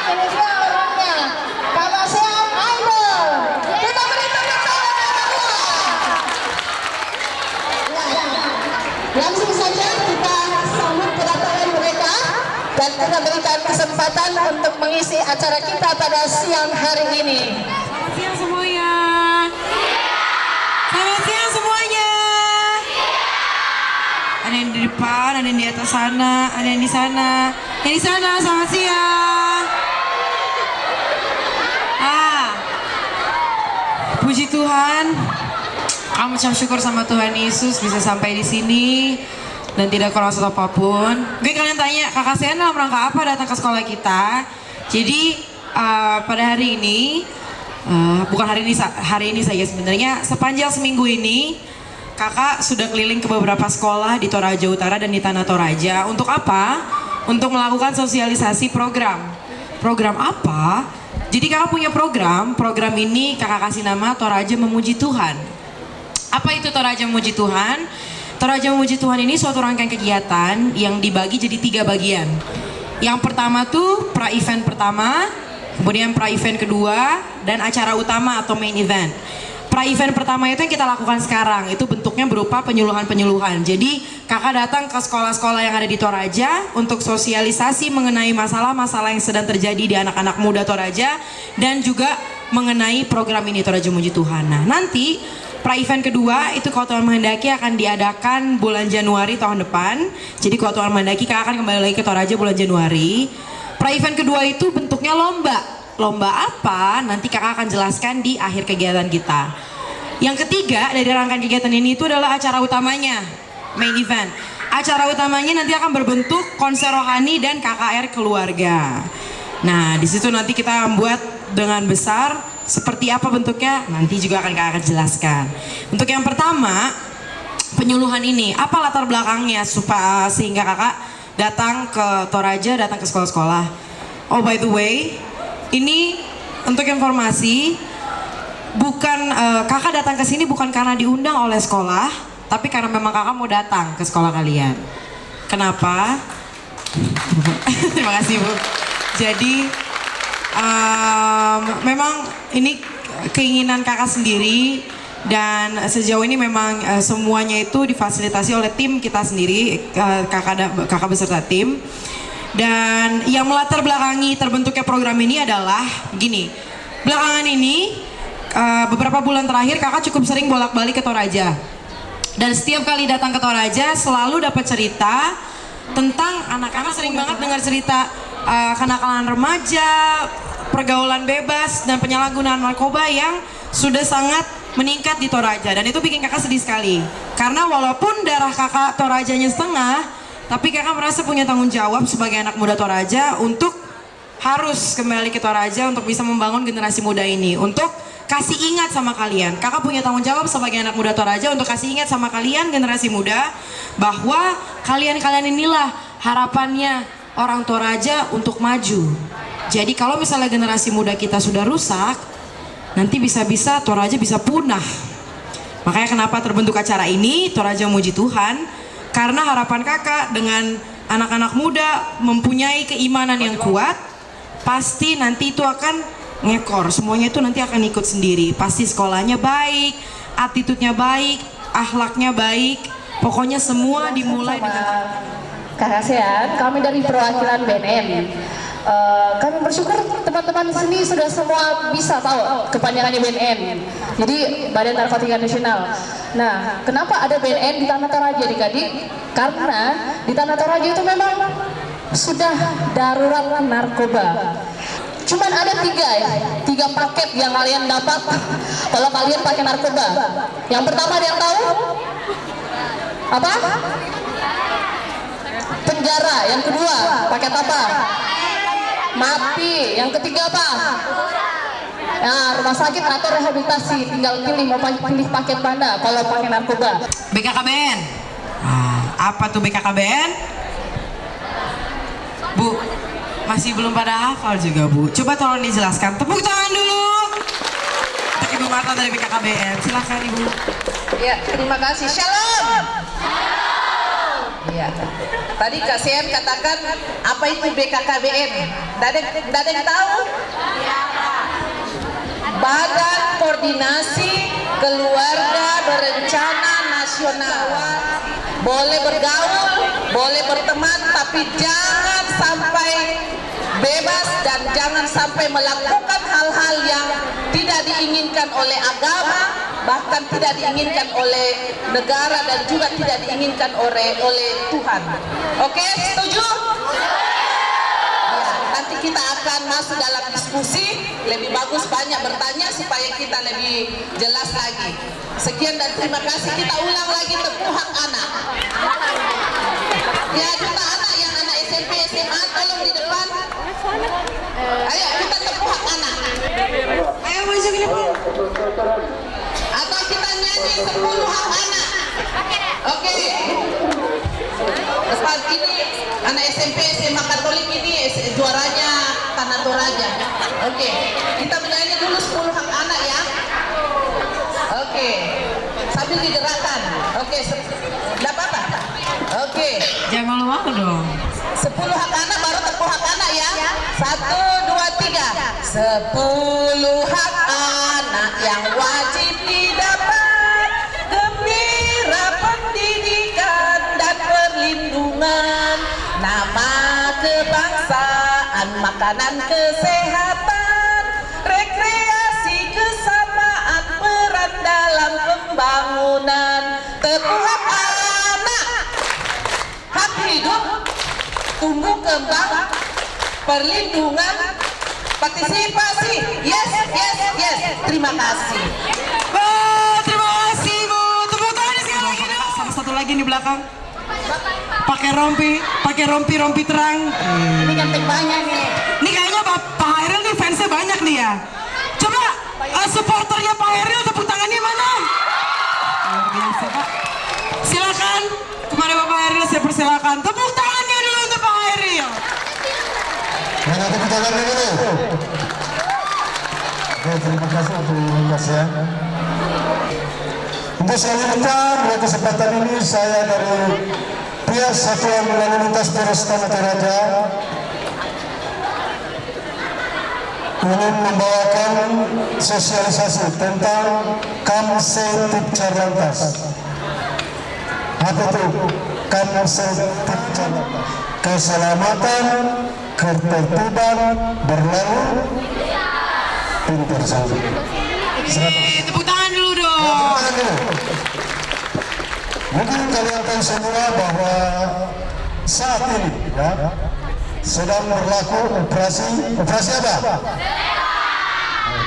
ini dia orangnya. Kakak Sean Idol. Kita beri tepuk tangan. Langsung saja kita sambut kedatangan mereka dan kita berikan kesempatan untuk mengisi acara kita pada siang hari ini. Selamat siang semuanya. Selamat siang semuanya. Ada yang di depan, ada yang di atas sana, ada yang di sana. Yang di sana, selamat siang. Puji Tuhan. Kamu ucap syukur sama Tuhan Yesus bisa sampai di sini dan tidak kurang satu apapun. Mungkin kalian tanya, Kakak Sean dalam rangka apa datang ke sekolah kita? Jadi pada hari ini, bukan hari ini saja sebenarnya, sepanjang seminggu ini Kakak sudah keliling ke beberapa sekolah di Toraja Utara dan di Tanah Toraja. Untuk apa? Untuk melakukan sosialisasi program. Program apa? Jadi Kakak punya program ini Kakak kasih nama Toraja Memuji Tuhan. Apa itu Toraja Memuji Tuhan? Toraja Memuji Tuhan ini suatu rangkaian kegiatan yang dibagi jadi 3 bagian. Yang pertama tuh pra-event pertama, kemudian pra-event kedua, dan acara utama atau main event. Pra-event pertama itu yang kita lakukan sekarang, itu bentuknya berupa penyuluhan-penyuluhan. Jadi kakak datang ke sekolah-sekolah yang ada di Toraja untuk sosialisasi mengenai masalah-masalah yang sedang terjadi di anak-anak muda Toraja dan juga mengenai program ini Toraja Memuji Tuhan. Nah nanti pra-event kedua itu kalau Tuhan menghendaki akan diadakan bulan Januari tahun depan. Jadi kalau Tuhan menghendaki kakak akan kembali lagi ke Toraja bulan Januari. Pra-event kedua itu bentuknya lomba. Lomba apa? Nanti kakak akan jelaskan di akhir kegiatan kita. Yang ketiga dari rangkaian kegiatan ini itu adalah acara utamanya, main event. Acara utamanya nanti akan berbentuk konser rohani dan KKR keluarga. Nah di situ nanti kita membuat dengan besar. Seperti apa bentuknya? Nanti juga akan kakak jelaskan. Untuk yang pertama, penyuluhan ini, apa latar belakangnya supaya sehingga kakak datang ke Toraja, datang ke sekolah-sekolah. Oh by the way, ini untuk informasi, bukan kakak datang ke sini bukan karena diundang oleh sekolah, tapi karena memang kakak mau datang ke sekolah kalian. Kenapa? Terima kasih Bu. Jadi memang ini keinginan kakak sendiri dan sejauh ini memang semuanya itu difasilitasi oleh tim kita sendiri, kakak beserta tim. Dan yang melatar belakangi terbentuknya program ini adalah gini, belakangan ini beberapa bulan terakhir kakak cukup sering bolak-balik ke Toraja dan setiap kali datang ke Toraja selalu dapat cerita tentang anak-anak, sering banget dengar cerita kenakalan remaja, pergaulan bebas dan penyalahgunaan narkoba yang sudah sangat meningkat di Toraja, dan itu bikin kakak sedih sekali karena walaupun darah kakak Torajanya setengah, tapi kakak merasa punya tanggung jawab sebagai anak muda Toraja untuk harus kembali ke Toraja untuk bisa membangun generasi muda ini, untuk kasih ingat sama kalian. Kakak punya tanggung jawab sebagai anak muda Toraja untuk kasih ingat sama kalian generasi muda bahwa kalian-kalian inilah harapannya orang Toraja untuk maju. Jadi kalau misalnya generasi muda kita sudah rusak, nanti bisa-bisa Toraja bisa punah. Makanya kenapa terbentuk acara ini Toraja Memuji Tuhan, karena harapan kakak dengan anak-anak muda mempunyai keimanan yang kuat, pasti nanti itu akan ngekor, semuanya itu nanti akan ikut sendiri. Pasti sekolahnya baik, attitude-nya baik, akhlaknya baik, pokoknya semua dimulai dengan Kakak Sean, kami dari perwakilan BNN. Kami bersyukur teman-teman di sini sudah semua bisa tahu kepanjangannya BNN. Jadi Badan Narkotika Nasional. Nah, kenapa ada BNN di Tanah Toraja adik-adik? Karena di Tanah Toraja itu memang sudah darurat narkoba. Cuman ada tiga paket yang kalian dapat kalau kalian pakai narkoba. Yang pertama ada yang tahu? Apa? Penjara. Yang kedua paket apa? Mati. Yang ketiga apa? Nah, rumah sakit atau rehabilitasi. Tinggal pilih mau pilih paket mana kalau pakai narkoba. BKKBN. Apa tuh BKKBN? Bu, masih belum pada hafal juga Bu. Coba tolong dijelaskan. Tepuk tangan dulu untuk Ibu Marta dari BKKBN. Silakan Ibu. Ya, terima kasih. Shalom. Iya. Tadi Kak Sean katakan apa itu BKKBN? Tidak ada yang tahu? Badan Koordinasi Keluarga Berencana Nasional. Boleh bergaul, boleh berteman, tapi jangan sampai bebas dan jangan sampai melakukan hal-hal yang tidak diinginkan oleh agama, bahkan tidak diinginkan oleh negara dan juga tidak diinginkan oleh Tuhan. Oke, setuju? Ya, nanti kita akan masuk dalam diskusi. Lebih bagus banyak bertanya supaya kita lebih jelas lagi. Sekian dan terima kasih. Kita ulang lagi tepuk hak anak. Ya, juta anak yang anak SMP, SMA, tolong di depan. Ayo kita tepuk hak anak. Ayo masuk ini Bu. Atau kita nyanyi 10 hak anak. Oke. Depan ini anak SMP, SMA Katolik ini juaranya Tanah Toraja. Oke. Kita menyanyi dulu 10 hak anak ya. Oke. Sambil digerakkan. Oke. Tidak apa-apa. Oke. Jangan malu-malu dong. 10 hak anak baru tepuk hak anak ya. 1, 2, 3. 10 hak anak yang wajib didapat demi pendidikan dan perlindungan, nama kebangsaan, makanan kesehatan, rekreasi kesamaan, peran dalam pembangunan. Tepuk hak anak, hak hidup, tumbuh kembang, perlindungan, partisipasi. Yes, yes, yes. Terima kasih. Oh, terima kasih Bu. Tepuk tangan sekali lagi dong. Sama satu lagi di belakang. Pakai rompi terang. Ini cantik banyak nih. Ini kayaknya Pak Hairil nih fansnya banyak nih ya. Coba supporternya Pak Hairil tepuk tangannya mana? Luar biasa Pak. Silakan kepada Bapak Hairil saya persilakan. Tepuk tangannya dulu untuk Pak Hairil. Mana tepuk tangan dulu. Oke, terima kasih untuk Mas ya. Untuk selanjutnya, pada kesempatan ini saya dari pihak Satuan Lalu Lintas Polres Tanah Toraja ingin membawakan sosialisasi tentang Kamsetipcar Lantas. Apa itu Kamsetipcar Lantas? Keselamatan, ketertiban, berlalu, pintar saja. Tepuk tangan dulu dong. Mungkin kalian tahu semua bahwa saat ini ya, sedang berlaku operasi apa?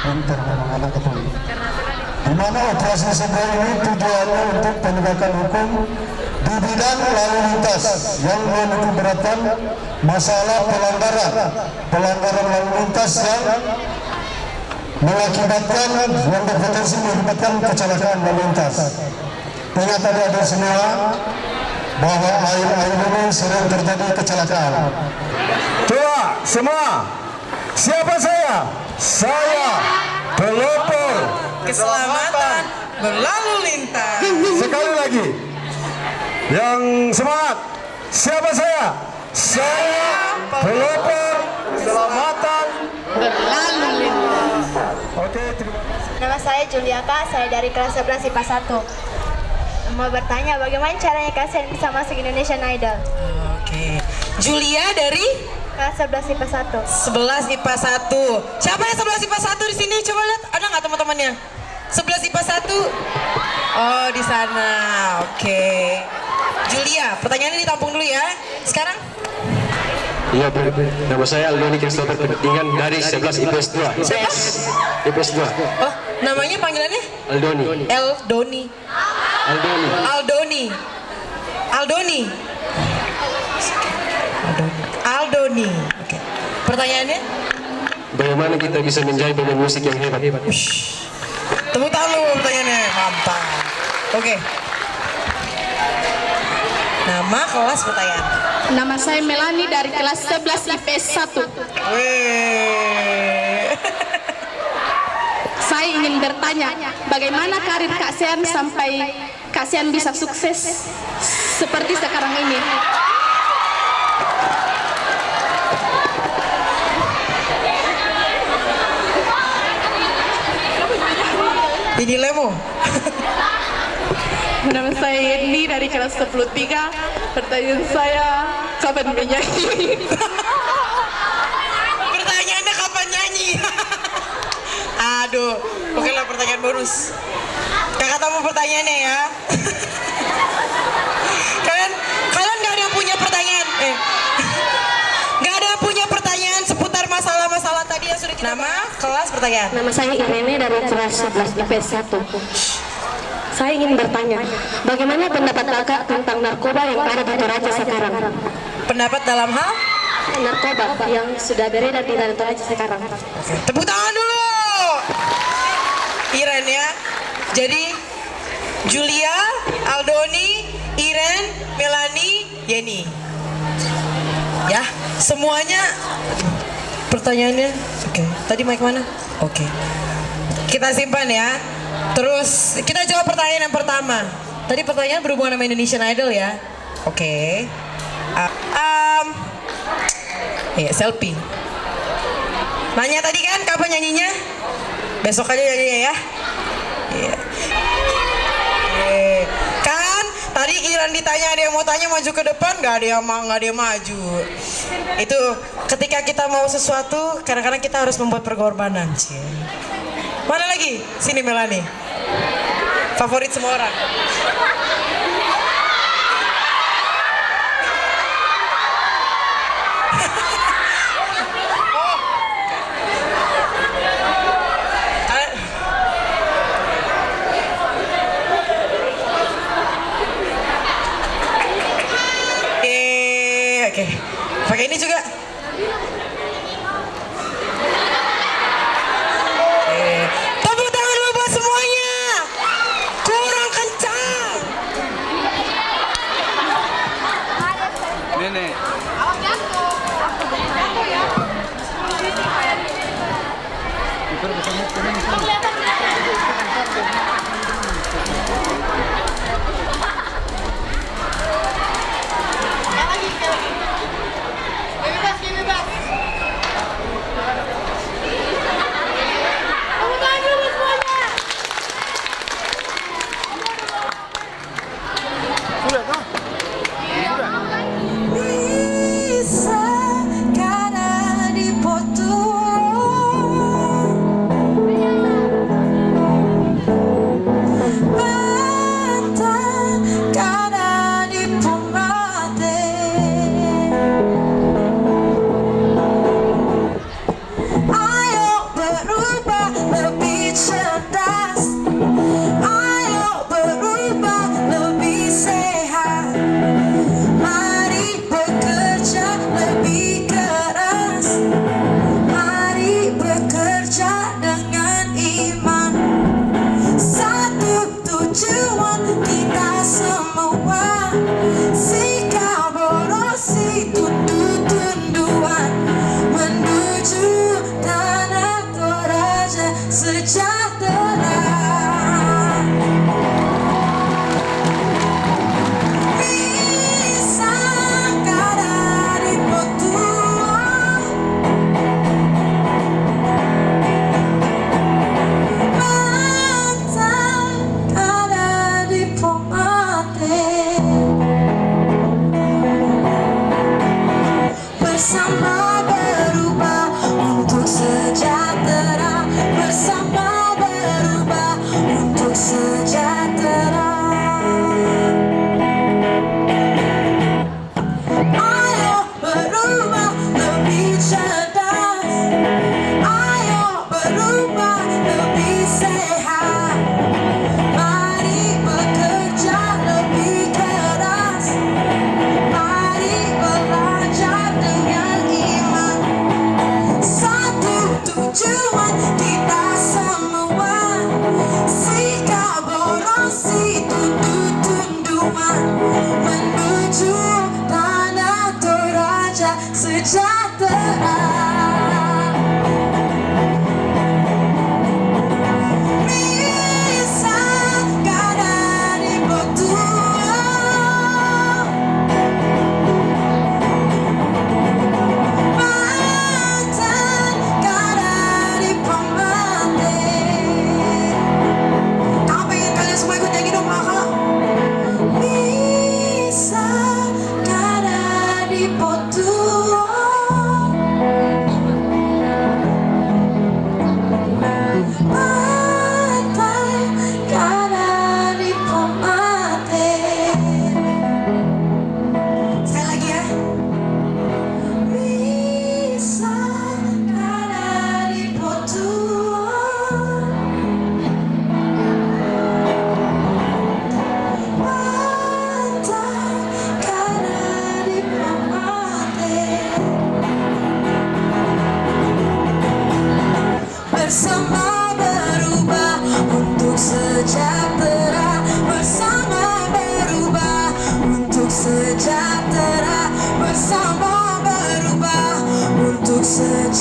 Pintar memang anak Katolik. Di mana operasi sebenarnya ini tujuannya untuk penegakan hukum di bidang lalu lintas yang menitik beratkan masalah pelanggaran lalu lintas yang mengakibatkan yang berpotensi mengakibatkan kecelakaan lalu lintas. Ingat adik-adik semua bahwa akhir-akhir ini sering terjadi kecelakaan. Coba semua, siapa saya? Saya pelopor Keselamatan berlalu lintas. Sekali lagi, yang semangat. Siapa saya? Saya pelopor keselamatan Berlalu lintas. Oke, terima kasih. Nama saya Juliaka, saya dari kelas 11 IPA 1. Mau bertanya bagaimana caranya Kak Sen bisa masuk Indonesian Idol? Oke. Julia dari Kelas 11 IPA 1. 11 IPA 1. Siapa yang 11 IPA 1 di sini? Coba lihat, ada nggak teman-temannya? 11 IPA 1. Oh, di sana. Oke. Julia, pertanyaannya ditampung dulu ya. Sekarang? Iya, Bu. Nama saya Aldoni Christopher Kepentingan dari 11 IPS 2. IPS 2. Oh, namanya panggilannya? Aldoni. Eldoni. Aldoni. Aldoni. Aldoni. Aldoni. Oke. Pertanyaannya? Bagaimana kita bisa menjadi pemain musik yang hebat? Tepuk tangan lu pertanyaannya. Mantap. Oke. Nama kelas pertanyaan. Nama saya Melani dari kelas 11 IPS 1. Wih. Saya ingin bertanya, bagaimana karir Kak Sean sampai kasihan bisa sukses seperti sekarang ini. Ini Lemo. Nama saya Yeni dari kelas 10-3. Pertanyaan saya, kapan menyanyi? Pertanyaannya kapan nyanyi? Aduh, oke lah pertanyaan bonus. Kakak tahu pertanyaannya ya. Kalian nggak ada yang punya pertanyaan? Nggak ada yang punya pertanyaan seputar masalah-masalah tadi yang sudah kita bahas? Kelas pertanyaan. Nama saya Irene dari kelas 11 IPS 1. Saya ingin bertanya, bagaimana pendapat kakak tentang narkoba yang ada di Toraja sekarang? Pendapat dalam hal? Narkoba yang sudah beredar di Toraja sekarang. Tepuk tangan dulu. Iren ya. Jadi Julia, Aldoni, Iren, Melani, Yeni. Ya, semuanya pertanyaannya. Oke. Tadi mic mana? Oke. Kita simpan ya. Terus kita jawab pertanyaan yang pertama. Tadi pertanyaan berhubungan sama Indonesian Idol ya. Oke. Selfie. Nanya tadi kan kapan nyanyinya? Besok aja nyanyinya ya. Iya. Kan tadi Iran ditanya ada yang mau tanya maju ke depan, nggak ada yang maju. Itu ketika kita mau sesuatu kadang-kadang kita harus membuat pengorbanan sih. Mana lagi? Sini Melani. Favorit semua orang. Oke. Pakai ini juga. Tepuk tangan dulu buat semuanya. Kurang kencang. Nenek.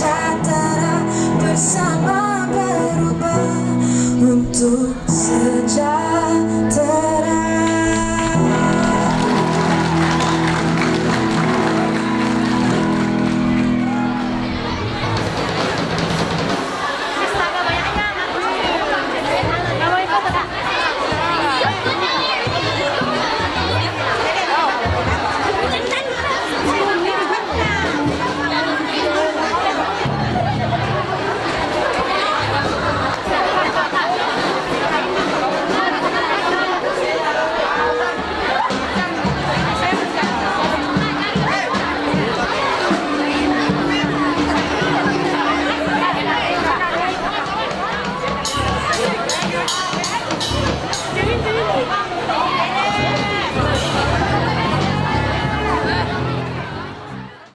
Indonesia.